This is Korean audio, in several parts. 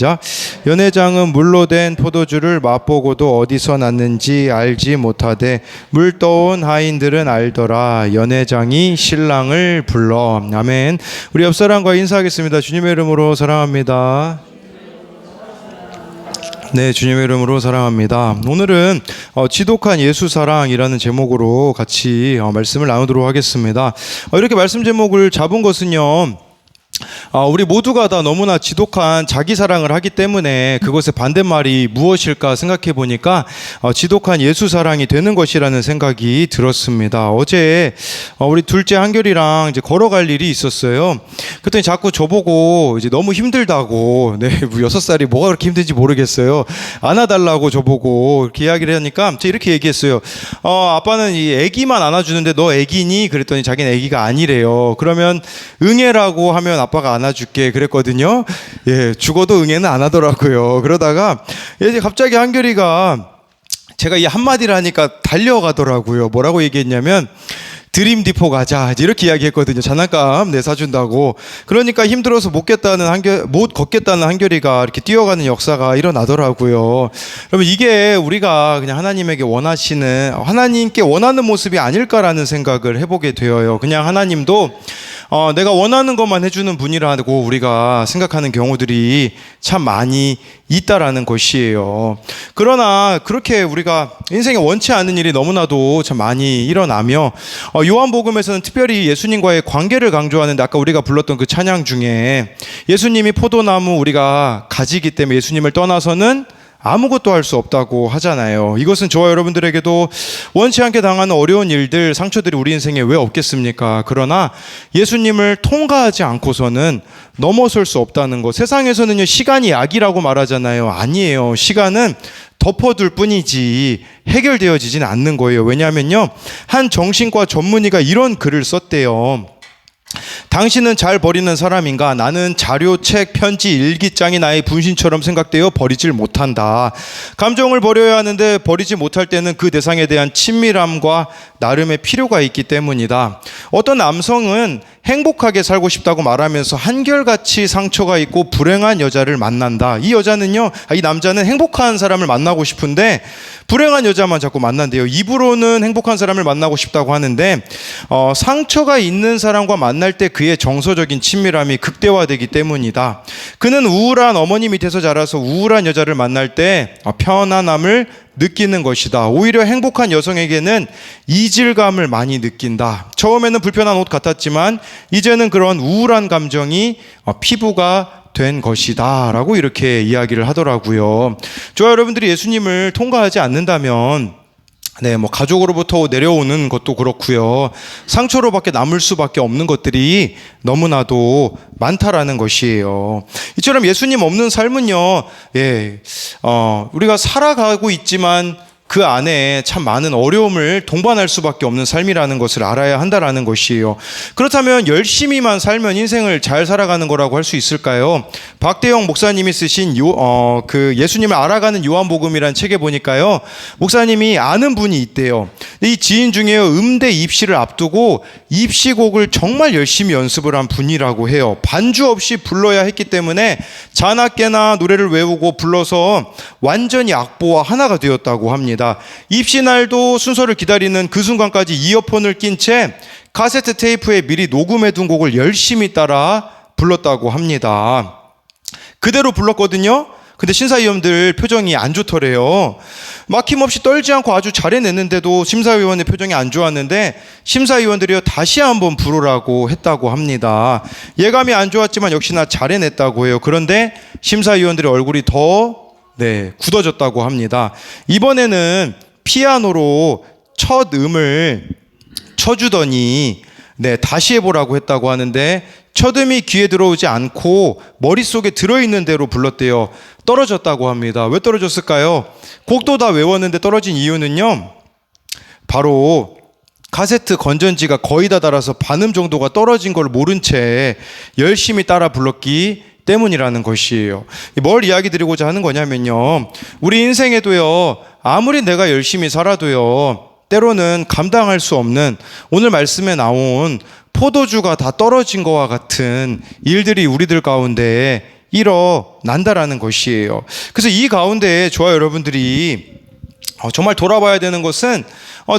자, 연회장은 물로 된 포도주를 맛보고도 어디서 났는지 알지 못하되 물 떠온 하인들은 알더라. 연회장이 신랑을 불러. 아멘. 우리 옆 사람과 인사하겠습니다. 주님의 이름으로 사랑합니다. 네, 주님의 이름으로 사랑합니다. 오늘은 지독한 예수사랑이라는 제목으로 같이 말씀을 나누도록 하겠습니다. 이렇게 말씀 제목을 잡은 것은요, 우리 모두가 다 너무나 지독한 자기 사랑을 하기 때문에 그것의 반대말이 무엇일까 생각해 보니까 지독한 예수 사랑이 되는 것이라는 생각이 들었습니다. 어제 우리 둘째 한결이랑 이제 걸어갈 일이 있었어요. 그랬더니 자꾸 저보고 이제 너무 힘들다고, 네, 6살이 뭐가 그렇게 힘든지 모르겠어요. 안아달라고 저보고 이렇게 이야기를 하니까 제가 이렇게 얘기했어요. 아빠는 이 애기만 안아주는데 너 애기니? 그랬더니 자기는 애기가 아니래요. 그러면 응애라고 하면 아빠가 안아줄게 그랬거든요. 예, 죽어도 응애는 안 하더라고요. 그러다가 이제 갑자기 한결이가 제가 이 한마디를 하니까 달려가더라고요. 뭐라고 얘기했냐면 드림 디포 가자 이렇게 이야기했거든요. 장난감 사준다고. 그러니까 힘들어서 못 걷겠다는 한결이가 이렇게 뛰어가는 역사가 일어나더라고요. 그러면 이게 우리가 그냥 하나님께 원하는 모습이 아닐까라는 생각을 해보게 되어요. 그냥 하나님도 내가 원하는 것만 해주는 분이라고 우리가 생각하는 경우들이 참 많이 있다라는 것이에요. 그러나 그렇게 우리가 인생에 원치 않는 일이 너무나도 참 많이 일어나며 요한복음에서는 특별히 예수님과의 관계를 강조하는데, 아까 우리가 불렀던 그 찬양 중에 예수님이 포도나무, 우리가 가지기 때문에 예수님을 떠나서는 아무것도 할 수 없다고 하잖아요. 이것은 저와 여러분들에게도 원치 않게 당하는 어려운 일들, 상처들이 우리 인생에 왜 없겠습니까? 그러나 예수님을 통과하지 않고서는 넘어설 수 없다는 것. 세상에서는요, 시간이 약이라고 말하잖아요. 아니에요. 시간은 덮어둘 뿐이지 해결되어지진 않는 거예요. 왜냐하면요, 한 정신과 전문의가 이런 글을 썼대요. 당신은 잘 버리는 사람인가? 나는 자료, 책, 편지, 일기장이 나의 분신처럼 생각되어 버리질 못한다. 감정을 버려야 하는데 버리지 못할 때는 그 대상에 대한 친밀함과 나름의 필요가 있기 때문이다. 어떤 남성은 행복하게 살고 싶다고 말하면서 한결같이 상처가 있고 불행한 여자를 만난다. 이 남자는 행복한 사람을 만나고 싶은데 불행한 여자만 자꾸 만난대요. 입으로는 행복한 사람을 만나고 싶다고 하는데 상처가 있는 사람과 만날 때 그의 정서적인 친밀함이 극대화되기 때문이다. 그는 우울한 어머니 밑에서 자라서 우울한 여자를 만날 때 편안함을 느끼는 것이다. 오히려 행복한 여성에게는 이질감을 많이 느낀다. 처음에는 불편한 옷 같았지만 이제는 그런 우울한 감정이 피부가 된 것이다 라고 이렇게 이야기를 하더라고요. 저와 여러분들이 예수님을 통과하지 않는다면 가족으로부터 내려오는 것도 그렇고요, 상처로밖에 남을 수밖에 없는 것들이 너무나도 많다라는 것이에요. 이처럼 예수님 없는 삶은요, 우리가 살아가고 있지만 그 안에 참 많은 어려움을 동반할 수밖에 없는 삶이라는 것을 알아야 한다라는 것이에요. 그렇다면 열심히만 살면 인생을 잘 살아가는 거라고 할 수 있을까요? 박대영 목사님이 쓰신 그 예수님을 알아가는 요한복음이라는 책에 보니까요, 목사님이 아는 분이 있대요. 이 지인 중에요, 음대 입시를 앞두고 입시곡을 정말 열심히 연습을 한 분이라고 해요. 반주 없이 불러야 했기 때문에 자나깨나 노래를 외우고 불러서 완전히 악보와 하나가 되었다고 합니다. 입시날도 순서를 기다리는 그 순간까지 이어폰을 낀 채 카세트 테이프에 미리 녹음해 둔 곡을 열심히 따라 불렀다고 합니다. 그대로 불렀거든요. 근데 심사위원들 표정이 안 좋더래요. 막힘없이 떨지 않고 아주 잘 해냈는데도 심사위원의 표정이 안 좋았는데 심사위원들이요, 다시 한번 부르라고 했다고 합니다. 예감이 안 좋았지만 역시나 잘 해냈다고 해요. 그런데 심사위원들의 얼굴이 더 굳어졌다고 합니다. 이번에는 피아노로 첫 음을 쳐주더니 다시 해보라고 했다고 하는데 첫 음이 귀에 들어오지 않고 머릿속에 들어있는 대로 불렀대요. 떨어졌다고 합니다. 왜 떨어졌을까요? 곡도 다 외웠는데 떨어진 이유는요, 바로 카세트 건전지가 거의 다 닳아서 반음 정도가 떨어진 걸 모른 채 열심히 따라 불렀기 때문이라는 것이에요. 뭘 이야기 드리고자 하는 거냐면요, 우리 인생에도요, 아무리 내가 열심히 살아도요, 때로는 감당할 수 없는, 오늘 말씀에 나온 포도주가 다 떨어진 것과 같은 일들이 우리들 가운데 일어난다라는 것이에요. 그래서 이 가운데 저와 여러분들이 정말 돌아봐야 되는 것은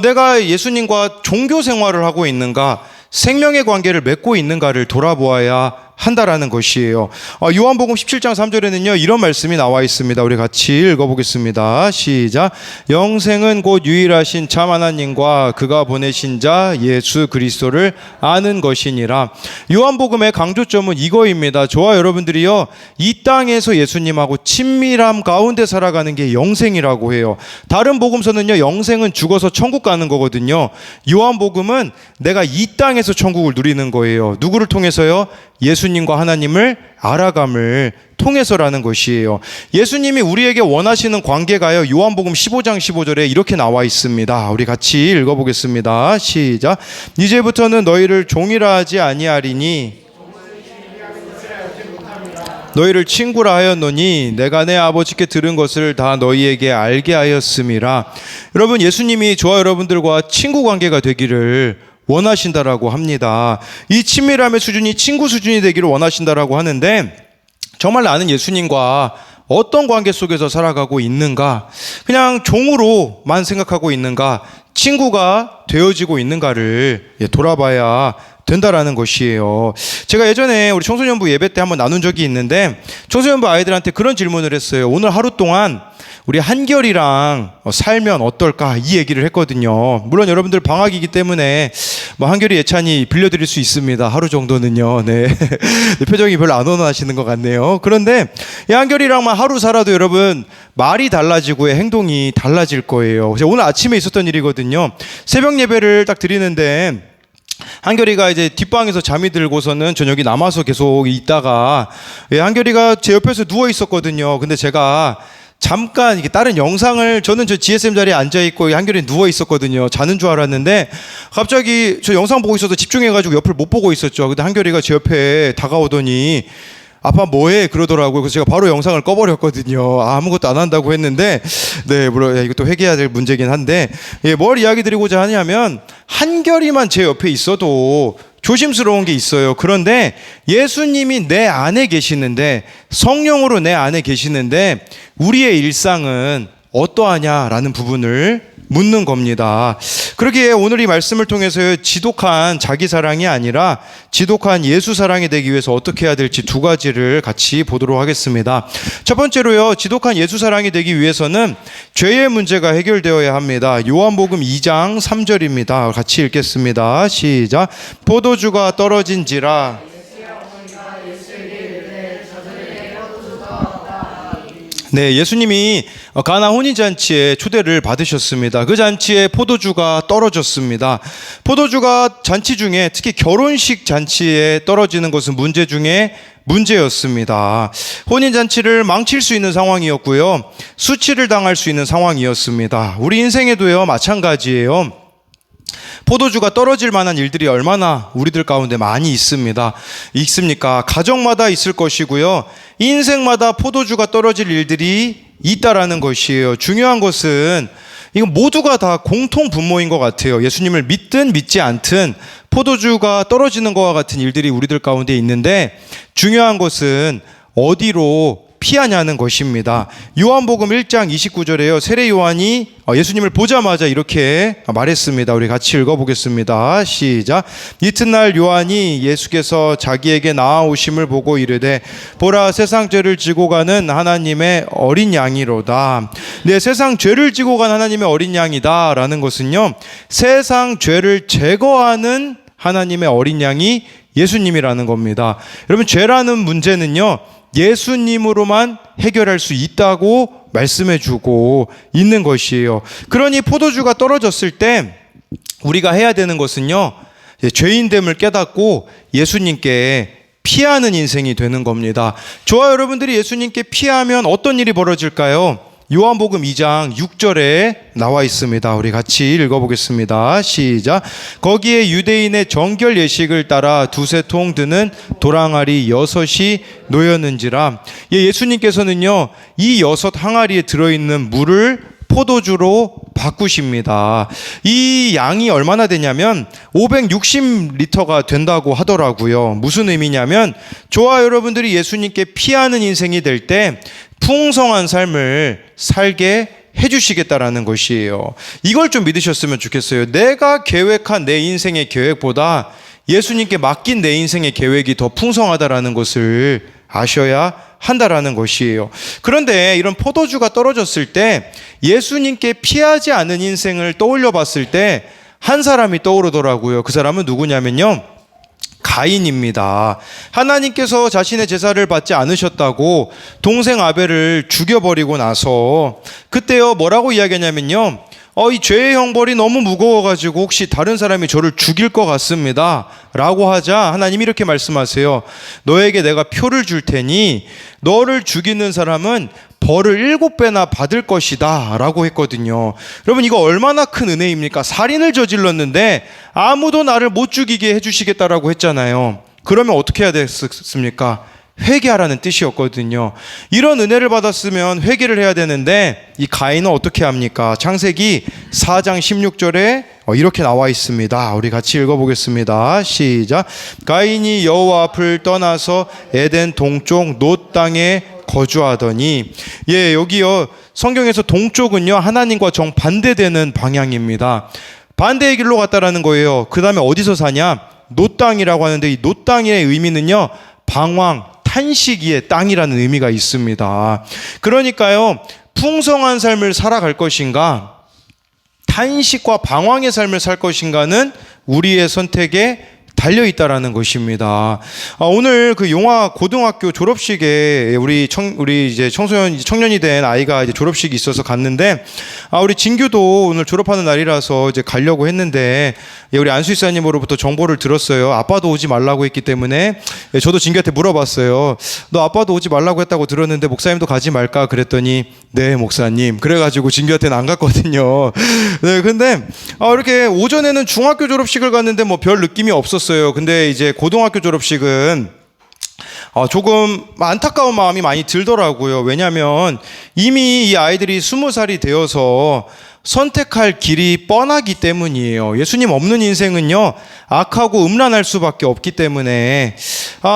내가 예수님과 종교 생활을 하고 있는가, 생명의 관계를 맺고 있는가를 돌아보아야 한다라는 것이에요. 요한복음 17장 3절에는요 이런 말씀이 나와 있습니다. 우리 같이 읽어보겠습니다. 시작. 영생은 곧 유일하신 참 하나님과 그가 보내신 자 예수 그리스도를 아는 것이니라. 요한복음의 강조점은 이거입니다. 저와 여러분들이요 이 땅에서 예수님하고 친밀함 가운데 살아가는 게 영생이라고 해요. 다른 복음서는요 영생은 죽어서 천국 가는 거거든요. 요한복음은 내가 이 땅에서 천국을 누리는 거예요. 누구를 통해서요? 예수님과 하나님을 알아감을 통해서라는 것이에요. 예수님이 우리에게 원하시는 관계가요 요한복음 15장 15절에 이렇게 나와 있습니다. 우리 같이 읽어보겠습니다. 시작. 이제부터는 너희를 종이라 하지 아니하리니 너희를 친구라 하였노니 내가 내 아버지께 들은 것을 다 너희에게 알게 하였음이라. 여러분, 예수님이 저와 여러분들과 친구 관계가 되기를 원하신다라고 합니다. 이 친밀함의 수준이 친구 수준이 되기를 원하신다라고 하는데, 정말 나는 예수님과 어떤 관계 속에서 살아가고 있는가, 그냥 종으로만 생각하고 있는가, 친구가 되어지고 있는가를 돌아봐야 된다라는 것이에요. 제가 예전에 우리 청소년부 예배 때 한번 나눈 적이 있는데, 청소년부 아이들한테 그런 질문을 했어요. 오늘 하루 동안 우리 한결이랑 살면 어떨까, 이 얘기를 했거든요. 물론 여러분들 방학이기 때문에 한결이 예찬이 빌려드릴 수 있습니다. 하루 정도는요. 네. 표정이 별로 안 원하시는 것 같네요. 그런데 이 한결이랑만 하루 살아도 여러분 말이 달라지고 행동이 달라질 거예요. 오늘 아침에 있었던 일이거든요. 새벽 예배를 딱 드리는데 한결이가 이제 뒷방에서 잠이 들고서는 저녁에 남아서 계속 있다가 한결이가 제 옆에서 누워 있었거든요. 근데 제가 잠깐 이게 다른 영상을, 저는 저 GSM 자리에 앉아 있고 한결이 누워 있었거든요. 자는 줄 알았는데 갑자기 저 영상 보고 있어서 집중해가지고 옆을 못 보고 있었죠. 근데 한결이가 제 옆에 다가오더니 아빠 뭐해? 그러더라고요. 그래서 제가 바로 영상을 꺼버렸거든요. 아무것도 안 한다고 했는데, 네, 물론 이것도 회개해야 될 문제긴 한데, 뭘 이야기 드리고자 하냐면 한결이만 제 옆에 있어도 조심스러운 게 있어요. 그런데 예수님이 내 안에 계시는데, 성령으로 내 안에 계시는데 우리의 일상은 어떠하냐라는 부분을 묻는 겁니다. 그러기에 오늘 이 말씀을 통해서 지독한 자기 사랑이 아니라 지독한 예수 사랑이 되기 위해서 어떻게 해야 될지 두 가지를 같이 보도록 하겠습니다. 첫 번째로요, 지독한 예수 사랑이 되기 위해서는 죄의 문제가 해결되어야 합니다. 요한복음 2장 3절입니다. 같이 읽겠습니다. 시작. 포도주가 떨어진지라 네, 예수님이 가나 혼인잔치에 초대를 받으셨습니다. 그 잔치에 포도주가 떨어졌습니다. 포도주가 잔치 중에, 특히 결혼식 잔치에 떨어지는 것은 문제 중에 문제였습니다. 혼인잔치를 망칠 수 있는 상황이었고요, 수치를 당할 수 있는 상황이었습니다. 우리 인생에도요 마찬가지예요. 포도주가 떨어질 만한 일들이 얼마나 우리들 가운데 많이 있습니까? 가정마다 있을 것이고요, 인생마다 포도주가 떨어질 일들이 있다라는 것이에요. 중요한 것은 이건 모두가 다 공통 분모인 것 같아요. 예수님을 믿든 믿지 않든 포도주가 떨어지는 것과 같은 일들이 우리들 가운데 있는데, 중요한 것은 어디로 피하냐는 것입니다. 요한복음 1장 29절에요. 세례 요한이 예수님을 보자마자 이렇게 말했습니다. 우리 같이 읽어보겠습니다. 시작. 이튿날 요한이 예수께서 자기에게 나아오심을 보고 이르되 보라, 세상 죄를 지고 가는 하나님의 어린 양이로다. 네, 세상 죄를 지고 간 하나님의 어린 양이다 라는 것은요, 세상 죄를 제거하는 하나님의 어린 양이 예수님이라는 겁니다. 여러분, 죄라는 문제는요 예수님으로만 해결할 수 있다고 말씀해주고 있는 것이에요. 그러니 포도주가 떨어졌을 때 우리가 해야 되는 것은요, 죄인됨을 깨닫고 예수님께 피하는 인생이 되는 겁니다. 저와 여러분들이 예수님께 피하면 어떤 일이 벌어질까요? 요한복음 2장 6절에 나와 있습니다. 우리 같이 읽어보겠습니다. 시작. 거기에 유대인의 정결 예식을 따라 두세 통 드는 도랑아리 6이 놓였는지라. 예수님께서는요 이 6 항아리에 들어있는 물을 포도주로 바꾸십니다. 이 양이 얼마나 되냐면 560리터가 된다고 하더라고요. 무슨 의미냐면 저와 여러분들이 예수님께 피하는 인생이 될 때 풍성한 삶을 살게 해주시겠다라는 것이에요. 이걸 좀 믿으셨으면 좋겠어요. 내가 계획한 내 인생의 계획보다 예수님께 맡긴 내 인생의 계획이 더 풍성하다라는 것을 아셔야 한다라는 것이에요. 그런데 이런 포도주가 떨어졌을 때 예수님께 피하지 않은 인생을 떠올려 봤을 때 한 사람이 떠오르더라고요. 그 사람은 누구냐면요, 가인입니다. 하나님께서 자신의 제사를 받지 않으셨다고 동생 아벨을 죽여버리고 나서 그때요 뭐라고 이야기하냐면요, 이 죄의 형벌이 너무 무거워가지고 혹시 다른 사람이 저를 죽일 것 같습니다 라고 하자 하나님이 이렇게 말씀하세요. 너에게 내가 표를 줄 테니 너를 죽이는 사람은 벌을 7배나 받을 것이다 라고 했거든요. 여러분, 이거 얼마나 큰 은혜입니까? 살인을 저질렀는데 아무도 나를 못 죽이게 해주시겠다라고 했잖아요. 그러면 어떻게 해야 됐습니까? 회개하라는 뜻이었거든요. 이런 은혜를 받았으면 회개를 해야 되는데 이 가인은 어떻게 합니까? 창세기 4장 16절에 이렇게 나와 있습니다. 우리 같이 읽어보겠습니다. 시작. 가인이 여호와 앞을 떠나서 에덴 동쪽 놋 땅에 거주하더니, 여기요 성경에서 동쪽은요 하나님과 정반대되는 방향입니다. 반대의 길로 갔다라는 거예요. 그 다음에 어디서 사냐? 놋 땅이라고 하는데 이 놋 땅의 의미는요 방황, 탄식이의 땅이라는 의미가 있습니다. 그러니까요, 풍성한 삶을 살아갈 것인가, 탄식과 방황의 삶을 살 것인가는 우리의 선택에 달려 있다라는 것입니다. 오늘 그 용화 고등학교 졸업식에 우리 이제 청년이 된 아이가 이제 졸업식이 있어서 갔는데, 우리 진규도 오늘 졸업하는 날이라서 이제 가려고 했는데, 우리 안수이사님으로부터 정보를 들었어요. 아빠도 오지 말라고 했기 때문에 저도 진규한테 물어봤어요. 너 아빠도 오지 말라고 했다고 들었는데 목사님도 가지 말까? 그랬더니 네 목사님. 그래가지고 진규한테는 안 갔거든요. 네, 근데 이렇게 오전에는 중학교 졸업식을 갔는데 뭐 별 느낌이 없었어요. 근데 이제 고등학교 졸업식은 조금 안타까운 마음이 많이 들더라고요. 왜냐하면 이미 이 아이들이 20살이 되어서 선택할 길이 뻔하기 때문이에요. 예수님 없는 인생은요 악하고 음란할 수밖에 없기 때문에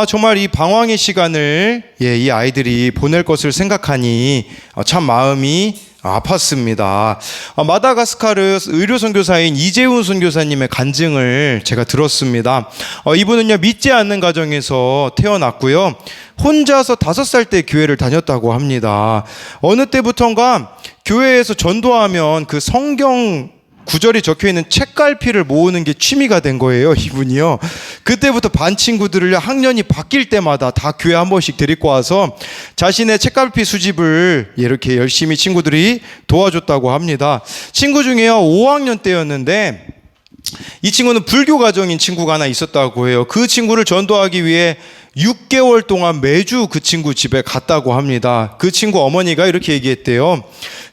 정말 이 방황의 시간을 이 아이들이 보낼 것을 생각하니 참 마음이 아팠습니다. 마다가스카르 의료 선교사인 이재훈 선교사님의 간증을 제가 들었습니다. 이분은요 믿지 않는 가정에서 태어났고요, 혼자서 5살 때 교회를 다녔다고 합니다. 어느 때부턴가 교회에서 전도하면 그 성경 구절이 적혀있는 책갈피를 모으는 게 취미가 된 거예요, 이분이요. 그때부터 반 친구들을 학년이 바뀔 때마다 다 교회 한 번씩 데리고 와서 자신의 책갈피 수집을 이렇게 열심히 친구들이 도와줬다고 합니다. 친구 중에요 5학년 때였는데 이 친구는 불교 가정인 친구가 하나 있었다고 해요. 그 친구를 전도하기 위해 6개월 동안 매주 그 친구 집에 갔다고 합니다. 그 친구 어머니가 이렇게 얘기했대요.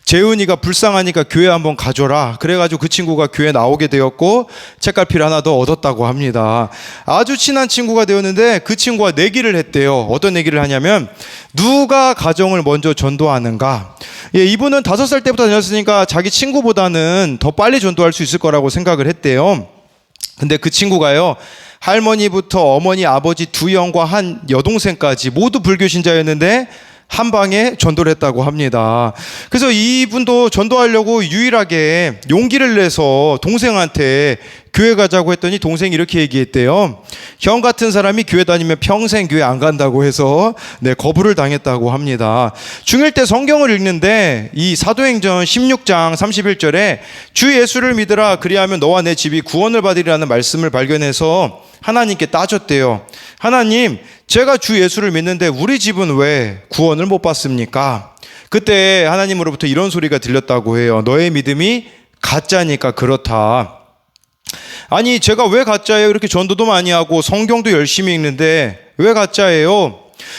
재훈이가 불쌍하니까 교회 한번 가줘라. 그래가지고 그 친구가 교회 나오게 되었고 책갈피를 하나 더 얻었다고 합니다. 아주 친한 친구가 되었는데 그 친구가 내기를 했대요. 어떤 내기를 하냐면 누가 가정을 먼저 전도하는가. 이분은 5살 때부터 다녔으니까 자기 친구보다는 더 빨리 전도할 수 있을 거라고 생각을 했대요. 근데 그 친구가요 할머니부터 어머니, 아버지 2형과 한 여동생까지 모두 불교 신자였는데 한 방에 전도를 했다고 합니다. 그래서 이분도 전도하려고 유일하게 용기를 내서 동생한테 교회 가자고 했더니 동생이 이렇게 얘기했대요. 형 같은 사람이 교회 다니면 평생 교회 안 간다고 해서 거부를 당했다고 합니다. 중1 때 성경을 읽는데 이 사도행전 16장 31절에 주 예수를 믿으라 그리하면 너와 내 집이 구원을 받으리라는 말씀을 발견해서 하나님께 따졌대요. 하나님, 제가 주 예수를 믿는데 우리 집은 왜 구원을 못 받습니까? 그때 하나님으로부터 이런 소리가 들렸다고 해요. 너의 믿음이 가짜니까 그렇다. 아니, 제가 왜 가짜예요? 이렇게 전도도 많이 하고 성경도 열심히 읽는데 왜 가짜예요?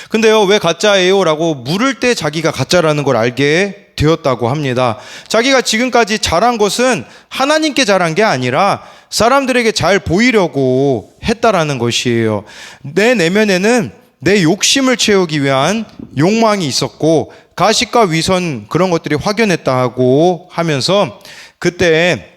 근데요, 왜 가짜예요? 라고 물을 때 자기가 가짜라는 걸 알게 되었다고 합니다. 자기가 지금까지 잘한 것은 하나님께 잘한 게 아니라 사람들에게 잘 보이려고 했다라는 것이에요. 내 내면에는 내 욕심을 채우기 위한 욕망이 있었고 가식과 위선 그런 것들이 확연했다고 하면서 그때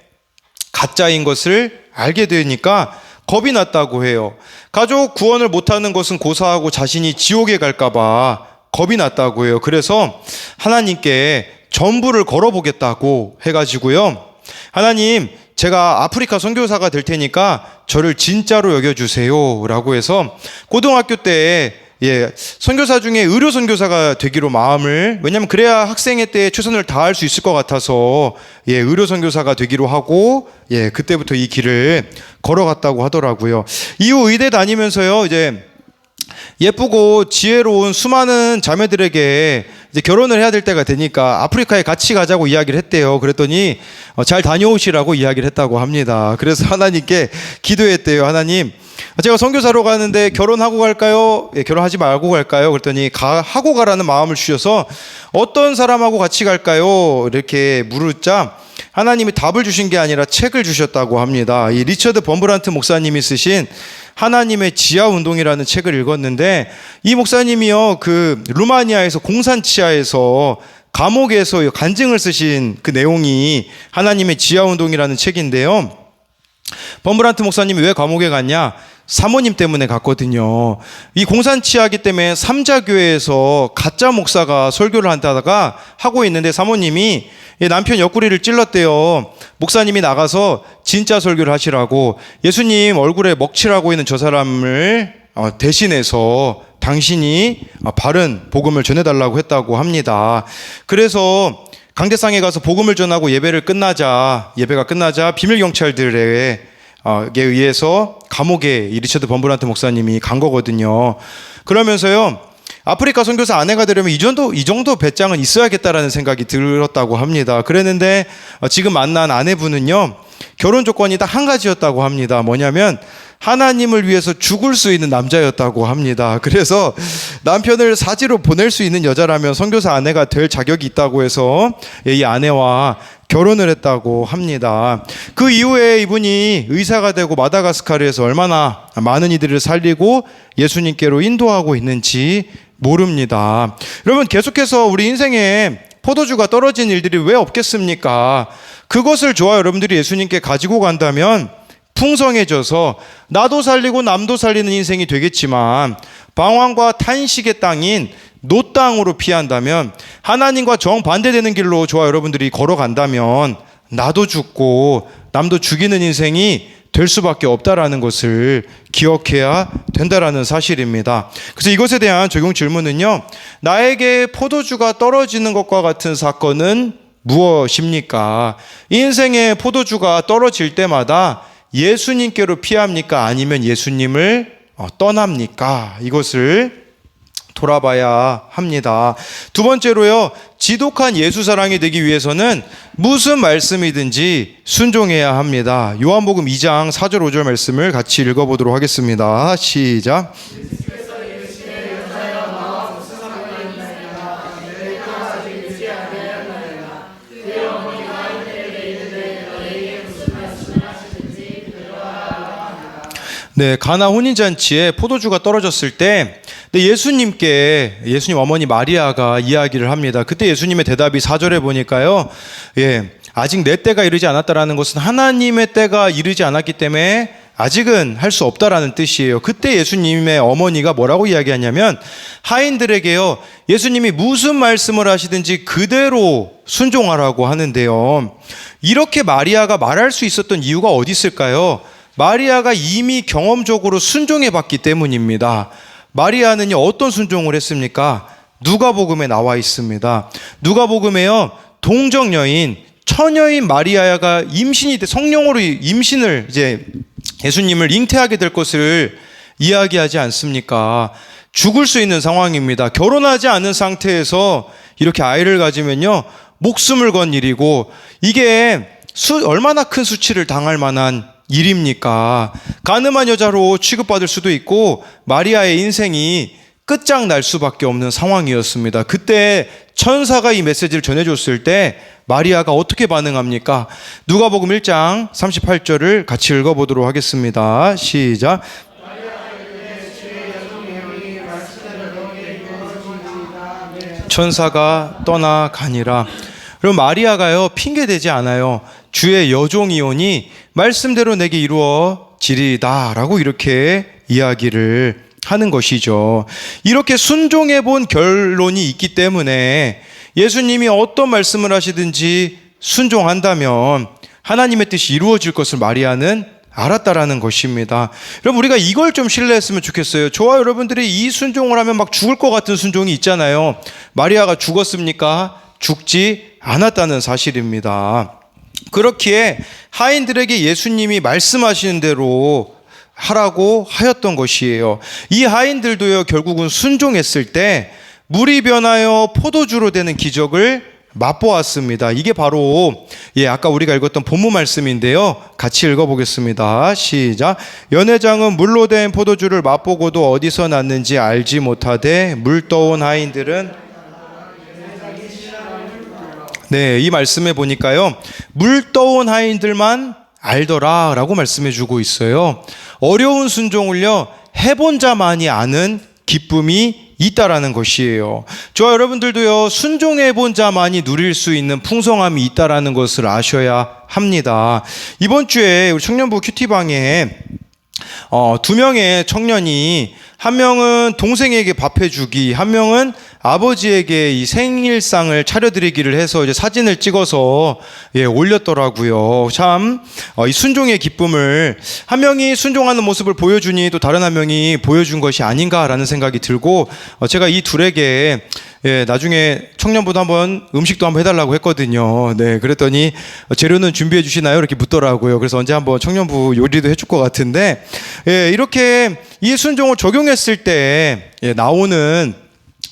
가짜인 것을 알게 되니까 겁이 났다고 해요. 가족 구원을 못하는 것은 고사하고 자신이 지옥에 갈까봐 겁이 났다고 해요. 그래서 하나님께 전부를 걸어보겠다고 해가지고요. 하나님, 제가 아프리카 선교사가 될 테니까 저를 진짜로 여겨주세요 라고 해서 고등학교 때 선교사 중에 의료 선교사가 되기로 마음을, 왜냐면 그래야 학생회 때 최선을 다할 수 있을 것 같아서 의료 선교사가 되기로 하고 그때부터 이 길을 걸어갔다고 하더라고요. 이후 의대 다니면서요, 이제 예쁘고 지혜로운 수많은 자매들에게 이제 결혼을 해야 될 때가 되니까 아프리카에 같이 가자고 이야기를 했대요. 그랬더니 잘 다녀오시라고 이야기를 했다고 합니다. 그래서 하나님께 기도했대요. 하나님, 제가 선교사로 가는데 결혼하고 갈까요? 결혼하지 말고 갈까요? 그랬더니 하고 가라는 마음을 주셔서 어떤 사람하고 같이 갈까요? 이렇게 물었자 하나님이 답을 주신 게 아니라 책을 주셨다고 합니다. 이 리처드 범브란트 목사님이 쓰신 하나님의 지하 운동이라는 책을 읽었는데, 이 목사님이요, 그 루마니아에서 공산치하에서 감옥에서 간증을 쓰신 그 내용이 하나님의 지하 운동이라는 책인데요. 범브란트 목사님이 왜 감옥에 갔냐? 사모님 때문에 갔거든요. 이 공산치하기 때문에 삼자교회에서 가짜 목사가 설교를 한다다가 하고 있는데 사모님이 남편 옆구리를 찔렀대요. 목사님이 나가서 진짜 설교를 하시라고, 예수님 얼굴에 먹칠하고 있는 저 사람을 대신해서 당신이 바른 복음을 전해달라고 했다고 합니다. 그래서 강대상에 가서 복음을 전하고 예배가 끝나자 비밀경찰들에 의해서 감옥에 이 리처드 범브란트 목사님이 간 거거든요. 그러면서요, 아프리카 선교사 아내가 되려면 이 정도 배짱은 있어야겠다라는 생각이 들었다고 합니다. 그랬는데 지금 만난 아내분은요, 결혼 조건이 딱 한 가지였다고 합니다. 뭐냐면 하나님을 위해서 죽을 수 있는 남자였다고 합니다. 그래서 남편을 사지로 보낼 수 있는 여자라면 선교사 아내가 될 자격이 있다고 해서 이 아내와 결혼을 했다고 합니다. 그 이후에 이분이 의사가 되고 마다가스카르에서 얼마나 많은 이들을 살리고 예수님께로 인도하고 있는지 모릅니다. 여러분, 계속해서 우리 인생에 포도주가 떨어진 일들이 왜 없겠습니까? 그것을 여러분들이 예수님께 가지고 간다면 풍성해져서 나도 살리고 남도 살리는 인생이 되겠지만, 방황과 탄식의 땅인 노 땅으로 피한다면, 하나님과 정반대되는 길로 여러분들이 걸어간다면 나도 죽고 남도 죽이는 인생이 될 수밖에 없다라는 것을 기억해야 된다라는 사실입니다. 그래서 이것에 대한 적용 질문은요, 나에게 포도주가 떨어지는 것과 같은 사건은 무엇입니까? 인생의 포도주가 떨어질 때마다 예수님께로 피합니까? 아니면 예수님을 떠납니까? 이것을 돌아봐야 합니다. 두 번째로요, 지독한 예수 사랑이 되기 위해서는 무슨 말씀이든지 순종해야 합니다. 요한복음 2장 4절 5절 말씀을 같이 읽어보도록 하겠습니다. 시작. 가나 혼인잔치에 포도주가 떨어졌을 때 예수님 어머니 마리아가 이야기를 합니다. 그때 예수님의 대답이 4절에 보니까요, 아직 내 때가 이르지 않았다라는 것은 하나님의 때가 이르지 않았기 때문에 아직은 할 수 없다라는 뜻이에요. 그때 예수님의 어머니가 뭐라고 이야기하냐면, 하인들에게요, 예수님이 무슨 말씀을 하시든지 그대로 순종하라고 하는데요. 이렇게 마리아가 말할 수 있었던 이유가 어디 있을까요? 마리아가 이미 경험적으로 순종해 봤기 때문입니다. 마리아는 어떤 순종을 했습니까? 누가복음에 나와 있습니다. 누가복음에요, 동정 여인, 처녀인 마리아가 성령으로 임신을 예수님을 잉태하게 될 것을 이야기하지 않습니까? 죽을 수 있는 상황입니다. 결혼하지 않은 상태에서 이렇게 아이를 가지면요, 목숨을 건 일이고, 이게 얼마나 큰 수치를 당할 만한 일입니까? 가늠한 여자로 취급받을 수도 있고 마리아의 인생이 끝장날 수밖에 없는 상황이었습니다. 그때 천사가 이 메시지를 전해줬을 때 마리아가 어떻게 반응합니까? 누가복음 1장 38절을 같이 읽어보도록 하겠습니다. 시작. 천사가 떠나가니라. 그럼 마리아가요 핑계대지 않아요. 주의 여종이오니 말씀대로 내게 이루어지리다 라고 이렇게 이야기를 하는 것이죠. 이렇게 순종해 본 결론이 있기 때문에 예수님이 어떤 말씀을 하시든지 순종한다면 하나님의 뜻이 이루어질 것을 마리아는 알았다라는 것입니다. 여러분, 우리가 이걸 좀 신뢰했으면 좋겠어요. 저와 여러분들이 이 순종을 하면 막 죽을 것 같은 순종이 있잖아요. 마리아가 죽었습니까? 죽지 않았다는 사실입니다. 그렇기에 하인들에게 예수님이 말씀하시는 대로 하라고 하였던 것이에요. 이 하인들도요 결국은 순종했을 때 물이 변하여 포도주로 되는 기적을 맛보았습니다. 이게 바로 아까 우리가 읽었던 본문 말씀인데요. 같이 읽어보겠습니다. 시작. 연회장은 물로 된 포도주를 맛보고도 어디서 났는지 알지 못하되 물 떠온 하인들은 이 말씀에 보니까요 물 떠온 하인들만 알더라 라고 말씀해 주고 있어요. 어려운 순종을요 해본 자만이 아는 기쁨이 있다라는 것이에요. 저와 여러분들도요 순종해 본 자만이 누릴 수 있는 풍성함이 있다라는 것을 아셔야 합니다. 이번 주에 우리 청년부 큐티방에 2명의 청년이, 한 명은 동생에게 밥 해주기, 한 명은 아버지에게 이 생일상을 차려드리기를 해서 이제 사진을 찍어서 올렸더라고요. 참, 이 순종의 기쁨을 한 명이 순종하는 모습을 보여주니 또 다른 한 명이 보여준 것이 아닌가라는 생각이 들고, 제가 이 둘에게 나중에 청년부도 한번 음식도 한번 해달라고 했거든요. 그랬더니 재료는 준비해 주시나요? 이렇게 묻더라고요. 그래서 언제 한번 청년부 요리도 해줄 것 같은데, 이렇게 이 순종을 적용했을 때 나오는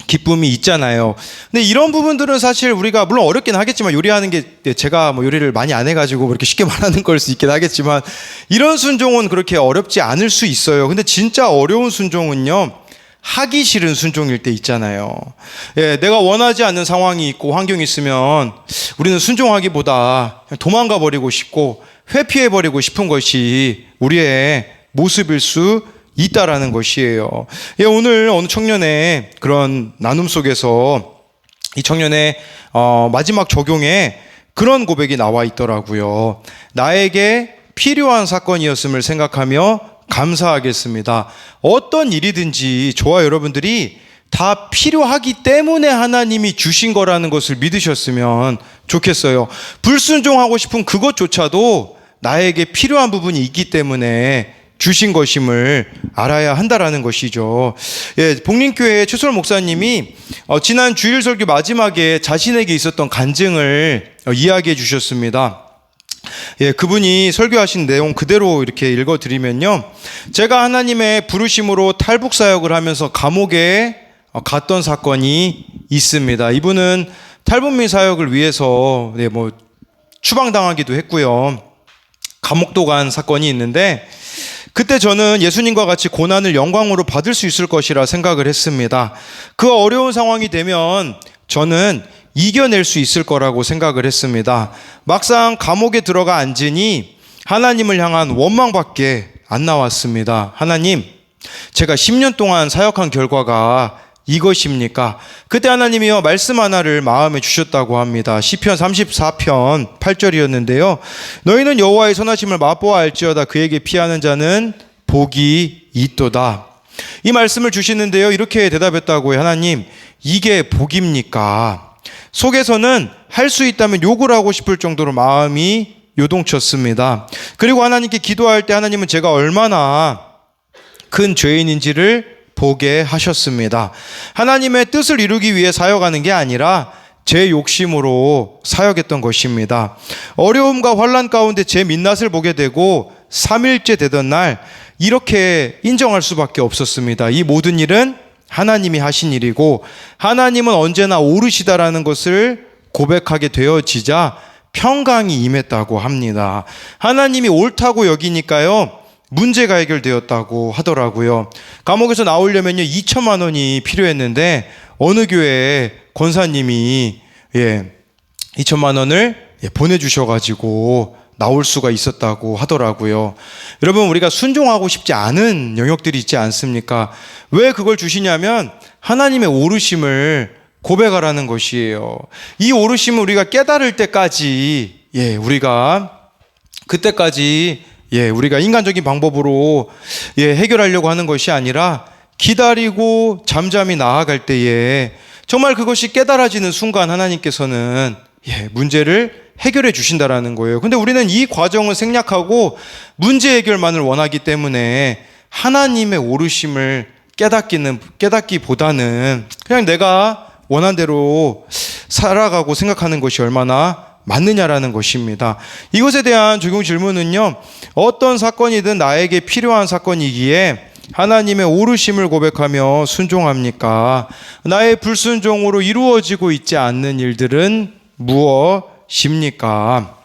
기쁨이 있잖아요. 근데 이런 부분들은 사실 우리가 물론 어렵긴 하겠지만, 요리하는 게 제가 뭐 요리를 많이 안 해가지고 그렇게 쉽게 말하는 걸 수 있긴 하겠지만, 이런 순종은 그렇게 어렵지 않을 수 있어요. 근데 진짜 어려운 순종은요 하기 싫은 순종일 때 있잖아요. 내가 원하지 않는 상황이 있고 환경이 있으면 우리는 순종하기보다 그냥 도망가 버리고 싶고 회피해 버리고 싶은 것이 우리의 모습일 수 있다라는 것이에요. 오늘 어느 청년의 그런 나눔 속에서 이 청년의 마지막 적용에 그런 고백이 나와 있더라고요. 나에게 필요한 사건이었음을 생각하며 감사하겠습니다. 어떤 일이든지 저와 여러분들이 다 필요하기 때문에 하나님이 주신 거라는 것을 믿으셨으면 좋겠어요. 불순종하고 싶은 그것조차도 나에게 필요한 부분이 있기 때문에 주신 것임을 알아야 한다라는 것이죠. 복림교회 최솔 목사님이 지난 주일 설교 마지막에 자신에게 있었던 간증을 이야기해 주셨습니다. 그분이 설교하신 내용 그대로 이렇게 읽어드리면요, 제가 하나님의 부르심으로 탈북 사역을 하면서 감옥에 갔던 사건이 있습니다. 이분은 탈북민 사역을 위해서 추방당하기도 했고요, 감옥도 간 사건이 있는데, 그때 저는 예수님과 같이 고난을 영광으로 받을 수 있을 것이라 생각을 했습니다. 그 어려운 상황이 되면 저는 이겨낼 수 있을 거라고 생각을 했습니다. 막상 감옥에 들어가 앉으니 하나님을 향한 원망밖에 안 나왔습니다. 하나님, 제가 10년 동안 사역한 결과가 이것입니까? 그때 하나님이요 말씀 하나를 마음에 주셨다고 합니다. 시편 34편 8절이었는데요. 너희는 여호와의 선하심을 맛보아 알지어다. 그에게 피하는 자는 복이 있도다. 이 말씀을 주시는데요, 이렇게 대답했다고요. 하나님, 이게 복입니까? 속에서는 할 수 있다면 욕을 하고 싶을 정도로 마음이 요동쳤습니다. 그리고 하나님께 기도할 때 하나님은 제가 얼마나 큰 죄인인지를 보게 하셨습니다. 하나님의 뜻을 이루기 위해 사역하는 게 아니라 제 욕심으로 사역했던 것입니다. 어려움과 환난 가운데 제 민낯을 보게 되고 3일째 되던 날 이렇게 인정할 수밖에 없었습니다. 이 모든 일은 하나님이 하신 일이고 하나님은 언제나 옳으시다라는 것을 고백하게 되어지자 평강이 임했다고 합니다. 하나님이 옳다고 여기니까요 문제가 해결되었다고 하더라고요. 감옥에서 나오려면요 2천만 원이 필요했는데 어느 교회 권사님이 2천만 원을 보내주셔가지고 나올 수가 있었다고 하더라고요. 여러분, 우리가 순종하고 싶지 않은 영역들이 있지 않습니까? 왜 그걸 주시냐면 하나님의 오르심을 고백하라는 것이에요. 이 오르심을 우리가 깨달을 때까지, 우리가 그때까지, 우리가 인간적인 방법으로, 해결하려고 하는 것이 아니라 기다리고 잠잠히 나아갈 때에 정말 그것이 깨달아지는 순간 하나님께서는 문제를 해결해 주신다라는 거예요. 근데 우리는 이 과정을 생략하고 문제 해결만을 원하기 때문에 하나님의 오르심을 깨닫기보다는 그냥 내가 원한 대로 살아가고 생각하는 것이 얼마나 맞느냐라는 것입니다. 이것에 대한 적용 질문은요, 어떤 사건이든 나에게 필요한 사건이기에 하나님의 오르심을 고백하며 순종합니까? 나의 불순종으로 이루어지고 있지 않는 일들은 무엇입니까?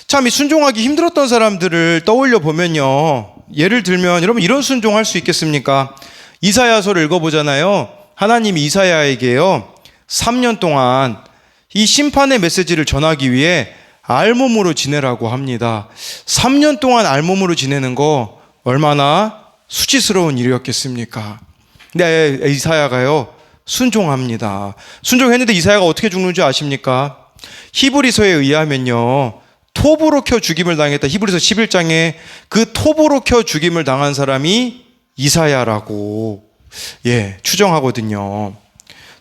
참 이 순종하기 힘들었던 사람들을 떠올려 보면요, 예를 들면 여러분 이런 순종할 수 있겠습니까? 이사야서를 읽어보잖아요. 하나님이 이사야에게요 3년 동안 이 심판의 메시지를 전하기 위해 알몸으로 지내라고 합니다. 3년 동안 알몸으로 지내는 거 얼마나 수치스러운 일이었겠습니까? 근데 이사야가요 순종합니다. 순종했는데 이사야가 어떻게 죽는 줄 아십니까? 히브리서에 의하면요 톱으로 켜 죽임을 당했다. 히브리서 11장에 그 톱으로 켜 죽임을 당한 사람이 이사야라고 추정하거든요.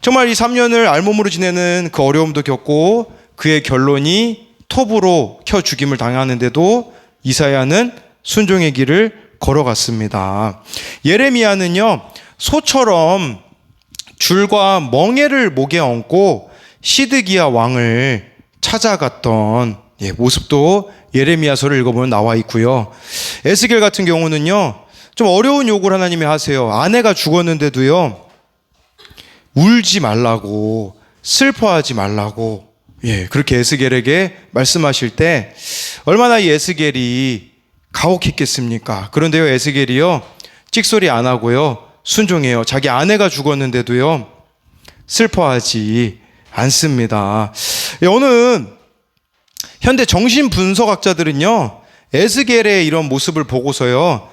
정말 이 3년을 알몸으로 지내는 그 어려움도 겪고 그의 결론이 톱으로 켜 죽임을 당하는데도 이사야는 순종의 길을 걸어갔습니다. 예레미야는요 소처럼 줄과 멍에를 목에 얹고 시드기야 왕을 찾아갔던 모습도 예레미야서를 읽어보면 나와 있고요. 에스겔 같은 경우는요 좀 어려운 요구를 하나님이 하세요. 아내가 죽었는데도요 울지 말라고, 슬퍼하지 말라고 그렇게 에스겔에게 말씀하실 때 얼마나 이 에스겔이 가혹했겠습니까? 그런데요 에스겔이요 찍소리 안 하고요 순종해요. 자기 아내가 죽었는데도요 슬퍼하지 않습니다. 어느 현대 정신분석학자들은요 에스겔의 이런 모습을 보고서요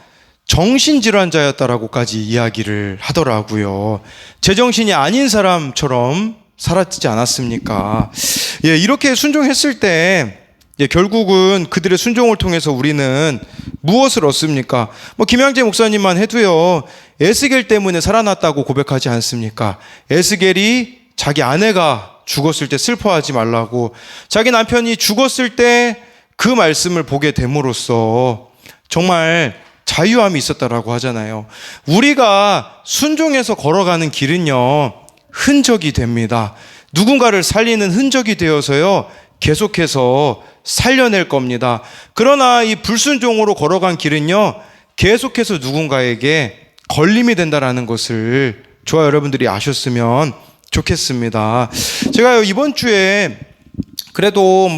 정신질환자였다라고까지 이야기를 하더라고요. 제정신이 아닌 사람처럼 살았지 않았습니까? 이렇게 순종했을 때 결국은 그들의 순종을 통해서 우리는 무엇을 얻습니까? 김양재 목사님만 해도요 에스겔 때문에 살아났다고 고백하지 않습니까? 에스겔이 자기 아내가 죽었을 때 슬퍼하지 말라고, 자기 남편이 죽었을 때 그 말씀을 보게 됨으로써 정말 자유함이 있었다라고 하잖아요. 우리가 순종해서 걸어가는 길은요 흔적이 됩니다. 누군가를 살리는 흔적이 되어서요 계속해서 살려낼 겁니다. 그러나 이 불순종으로 걸어간 길은요 계속해서 누군가에게 걸림이 된다라는 것을 저와 여러분들이 아셨으면 좋겠습니다. 제가 이번 주에 그래도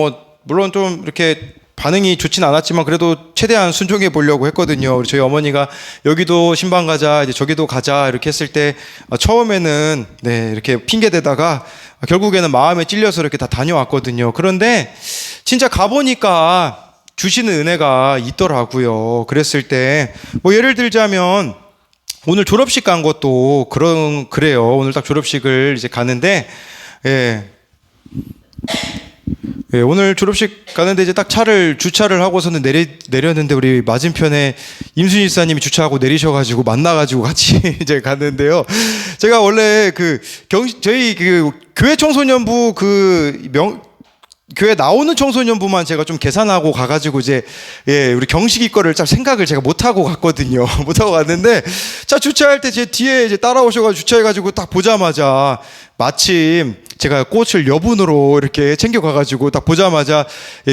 물론 좀 이렇게 반응이 좋진 않았지만 그래도 최대한 순종해 보려고 했거든요. 저희 어머니가 여기도 신방 가자, 이제 저기도 가자 이렇게 했을 때 처음에는 이렇게 핑계 대다가 결국에는 마음에 찔려서 이렇게 다 다녀왔거든요. 그런데 진짜 가보니까 주시는 은혜가 있더라고요. 그랬을 때 예를 들자면 오늘 졸업식 간 것도 그래요. 오늘 딱 졸업식을 이제 가는데 오늘 졸업식 가는데 이제 딱 차를 주차를 하고서는 내렸는데 우리 맞은편에 임순희 집사님이 주차하고 내리셔가지고 만나가지고 같이 이제 갔는데요. 제가 원래 저희 교회 청소년부 교회 나오는 청소년부만 제가 좀 계산하고 가가지고 이제 우리 경식이 거를 참 생각을 제가 못하고 갔거든요. 못하고 갔는데 차 주차할 때 제 뒤에 이제 따라오셔가지고 주차해가지고 딱 보자마자 마침 제가 꽃을 여분으로 이렇게 챙겨가가지고 딱 보자마자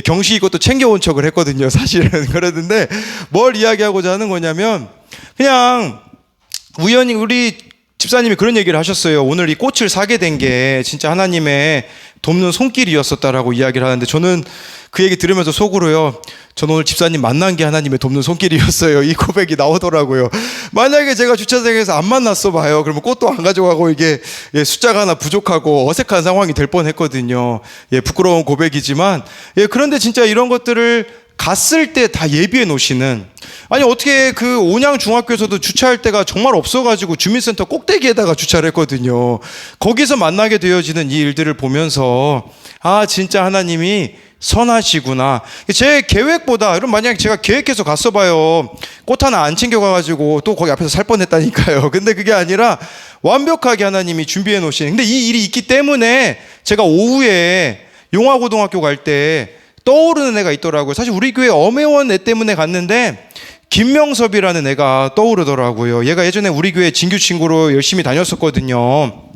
경식이 것도 챙겨온 척을 했거든요. 사실은 그랬는데 뭘 이야기하고자 하는 거냐면 그냥 우연히 우리 집사님이 그런 얘기를 하셨어요. 오늘 이 꽃을 사게 된 게 진짜 하나님의 돕는 손길이었었다라고 이야기를 하는데 저는 그 얘기 들으면서 속으로요. 저는 오늘 집사님 만난 게 하나님의 돕는 손길이었어요. 이 고백이 나오더라고요. 만약에 제가 주차장에서 안 만났어 봐요. 그러면 꽃도 안 가져가고 이게 숫자가 하나 부족하고 어색한 상황이 될 뻔했거든요. 부끄러운 고백이지만 그런데 진짜 이런 것들을 갔을 때 다 예비해 놓으시는, 아니 어떻게 그 온양 중학교에서도 주차할 데가 정말 없어가지고 주민센터 꼭대기에다가 주차를 했거든요. 거기서 만나게 되어지는 이 일들을 보면서 아 진짜 하나님이 선하시구나. 제 계획보다, 여러분 만약에 제가 계획해서 갔어 봐요, 꽃 하나 안 챙겨가가지고 또 거기 앞에서 살 뻔했다니까요. 근데 그게 아니라 완벽하게 하나님이 준비해 놓으신, 근데 이 일이 있기 때문에 제가 오후에 용화고등학교 갈 때 떠오르는 애가 있더라고요. 사실 우리 교회 엄혜원 애 때문에 갔는데 김명섭이라는 애가 떠오르더라고요. 얘가 예전에 우리 교회 진규 친구로 열심히 다녔었거든요.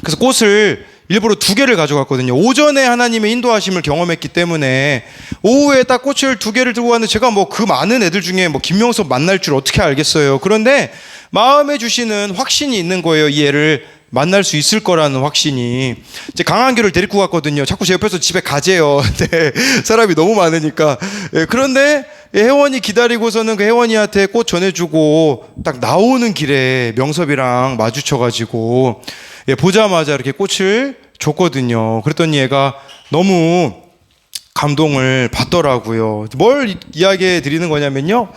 그래서 꽃을 일부러 2개를 가져갔거든요. 오전에 하나님의 인도하심을 경험했기 때문에 오후에 딱 꽃을 2개를 들고 왔는데, 제가 뭐 그 많은 애들 중에 뭐 김명섭 만날 줄 어떻게 알겠어요. 그런데 마음에 주시는 확신이 있는 거예요. 이 애를 만날 수 있을 거라는 확신이. 이제 강한규를 데리고 갔거든요. 자꾸 제 옆에서 집에 가재요. 네, 사람이 너무 많으니까. 예, 그런데 혜원이 기다리고서는 그 혜원이한테 꽃 전해주고 딱 나오는 길에 명섭이랑 마주쳐가지고 보자마자 이렇게 꽃을 줬거든요. 그랬더니 얘가 너무 감동을 받더라고요. 뭘 이야기해 드리는 거냐면요,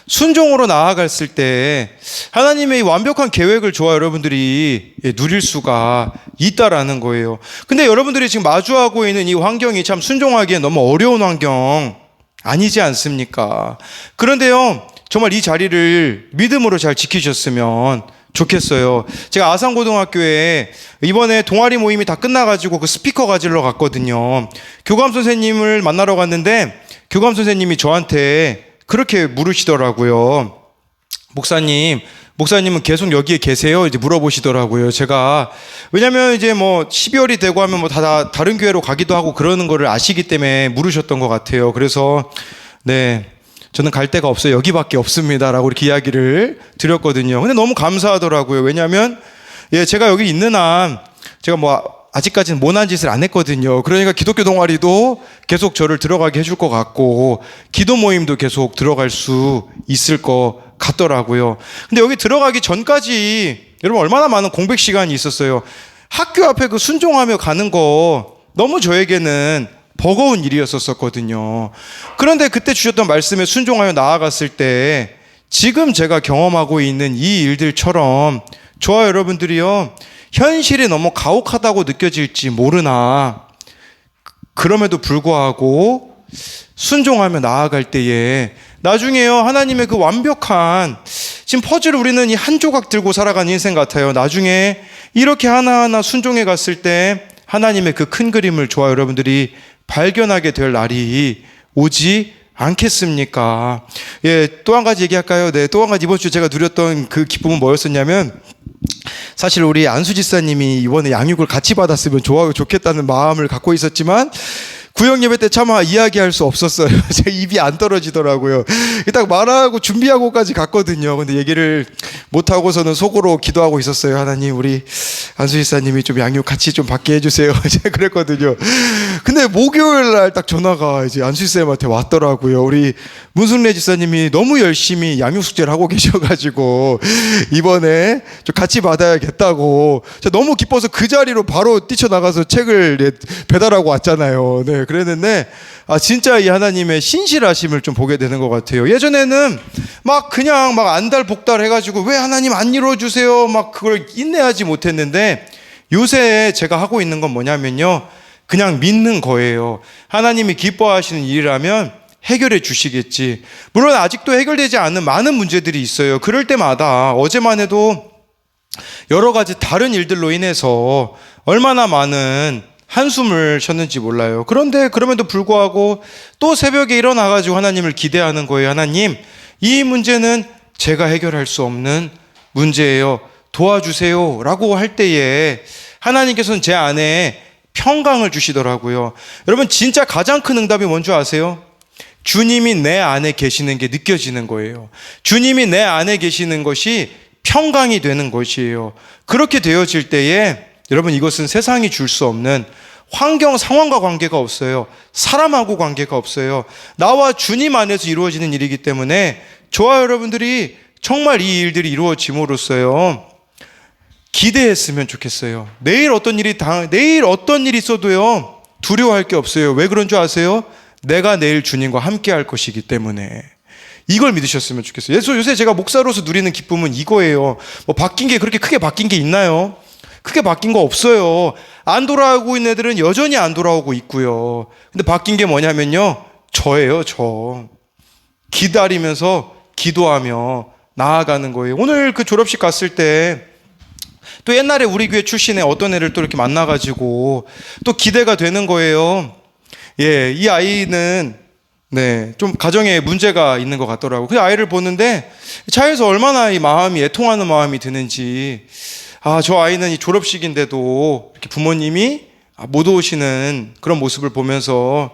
순종으로 나아갔을 때 하나님의 이 완벽한 계획을 저와 여러분들이 누릴 수가 있다라는 거예요. 근데 여러분들이 지금 마주하고 있는 이 환경이 참 순종하기엔 너무 어려운 환경 아니지 않습니까? 그런데요, 정말 이 자리를 믿음으로 잘 지키셨으면 좋겠어요. 제가 아산고등학교에 이번에 동아리 모임이 다 끝나가지고 그 스피커 가지러 갔거든요. 교감 선생님을 만나러 갔는데 교감 선생님이 저한테 그렇게 물으시더라고요. 목사님은 계속 여기에 계세요? 이제 물어보시더라고요. 제가, 왜냐면 이제 뭐 12월이 되고 하면 뭐 다 다른 교회로 가기도 하고 그러는 거를 아시기 때문에 물으셨던 것 같아요. 그래서 네, 저는 갈 데가 없어요. 여기밖에 없습니다라고 이렇게 이야기를 드렸거든요. 근데 너무 감사하더라고요. 왜냐면 제가 여기 있는 한 제가 뭐 아직까지는 못난 짓을 안 했거든요. 그러니까 기독교 동아리도 계속 저를 들어가게 해줄 것 같고 기도 모임도 계속 들어갈 수 있을 것 같더라고요. 근데 여기 들어가기 전까지 여러분 얼마나 많은 공백 시간이 있었어요. 학교 앞에 그 순종하며 가는 거 너무 저에게는 버거운 일이었었거든요. 그런데 그때 주셨던 말씀에 순종하여 나아갔을 때 지금 제가 경험하고 있는 이 일들처럼 저와 여러분들이요, 현실이 너무 가혹하다고 느껴질지 모르나 그럼에도 불구하고 순종하며 나아갈 때에 나중에요, 하나님의 그 완벽한, 지금 퍼즐을 우리는 이 한 조각 들고 살아가는 인생 같아요. 나중에 이렇게 하나하나 순종해 갔을 때 하나님의 그 큰 그림을 저와 여러분들이 발견하게 될 날이 오지 않겠습니까? 또 한 가지 얘기할까요? 네, 또 한 가지 이번 주 제가 누렸던 그 기쁨은 뭐였었냐면, 사실 우리 안수 지사님이 이번에 양육을 같이 받았으면 좋겠다는 마음을 갖고 있었지만 구역 예배 때 차마 이야기할 수 없었어요. 제 입이 안 떨어지더라고요. 딱 말하고 준비하고까지 갔거든요. 근데 얘기를 못 하고서는 속으로 기도하고 있었어요. 하나님, 우리 안수 지사님이 좀 양육 같이 좀 받게 해주세요. 제가 그랬거든요. 근데 목요일 날 딱 전화가 이제 안수 지사님한테 왔더라고요. 우리 문승래 지사님이 너무 열심히 양육 숙제를 하고 계셔가지고 이번에 좀 같이 받아야겠다고. 제가 너무 기뻐서 그 자리로 바로 뛰쳐나가서 책을 배달하고 왔잖아요. 네, 그랬는데 진짜 이 하나님의 신실하심을 좀 보게 되는 것 같아요. 예전에는 막 그냥 막 안달복달 해가지고 왜 하나님 안 이루어주세요 막 그걸 인내하지 못했는데, 요새 제가 하고 있는 건 뭐냐면요, 그냥 믿는 거예요. 하나님이 기뻐하시는 일이라면 해결해 주시겠지. 물론 아직도 해결되지 않은 많은 문제들이 있어요. 그럴 때마다 어제만 해도 여러 가지 다른 일들로 인해서 얼마나 많은 한숨을 쉬었는지 몰라요. 그런데 그럼에도 불구하고 또 새벽에 일어나가지고 하나님을 기대하는 거예요. 하나님, 이 문제는 제가 해결할 수 없는 문제예요. 도와주세요 라고 할 때에 하나님께서는 제 안에 평강을 주시더라고요. 여러분, 진짜 가장 큰 응답이 뭔지 아세요? 주님이 내 안에 계시는 게 느껴지는 거예요. 주님이 내 안에 계시는 것이 평강이 되는 것이에요. 그렇게 되어질 때에 여러분, 이것은 세상이 줄 수 없는, 환경 상황과 관계가 없어요. 사람하고 관계가 없어요. 나와 주님 안에서 이루어지는 일이기 때문에 저와 여러분들이 정말 이 일들이 이루어짐으로써요, 기대했으면 좋겠어요. 내일 어떤 일이 있어도요 두려워할 게 없어요. 왜 그런 줄 아세요? 내가 내일 주님과 함께 할 것이기 때문에 이걸 믿으셨으면 좋겠어요. 요새 제가 목사로서 누리는 기쁨은 이거예요. 뭐 바뀐 게 그렇게 크게 바뀐 게 있나요? 크게 바뀐 거 없어요. 안 돌아오고 있는 애들은 여전히 안 돌아오고 있고요. 근데 바뀐 게 뭐냐면요, 저예요. 저 기다리면서 기도하며 나아가는 거예요. 오늘 그 졸업식 갔을 때 또 옛날에 우리 교회 출신의 어떤 애를 또 이렇게 만나가지고 또 기대가 되는 거예요. 예, 이 아이는 좀 가정에 문제가 있는 것 같더라고요. 그 아이를 보는데 차에서 얼마나 이 마음이 애통하는 마음이 드는지, 저 아이는 이 졸업식인데도 이렇게 부모님이 못 오시는 그런 모습을 보면서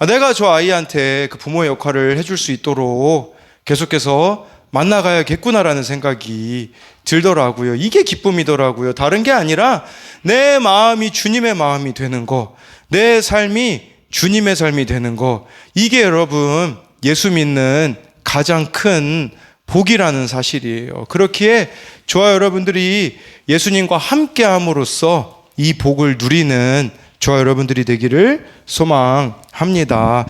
내가 저 아이한테 그 부모의 역할을 해줄 수 있도록 계속해서 만나가야겠구나라는 생각이 들더라고요. 이게 기쁨이더라고요. 다른 게 아니라 내 마음이 주님의 마음이 되는 거, 내 삶이 주님의 삶이 되는 거, 이게 여러분 예수 믿는 가장 큰 복이라는 사실이에요. 그렇기에 저와 여러분들이 예수님과 함께 함으로써 이 복을 누리는 저와 여러분들이 되기를 소망합니다.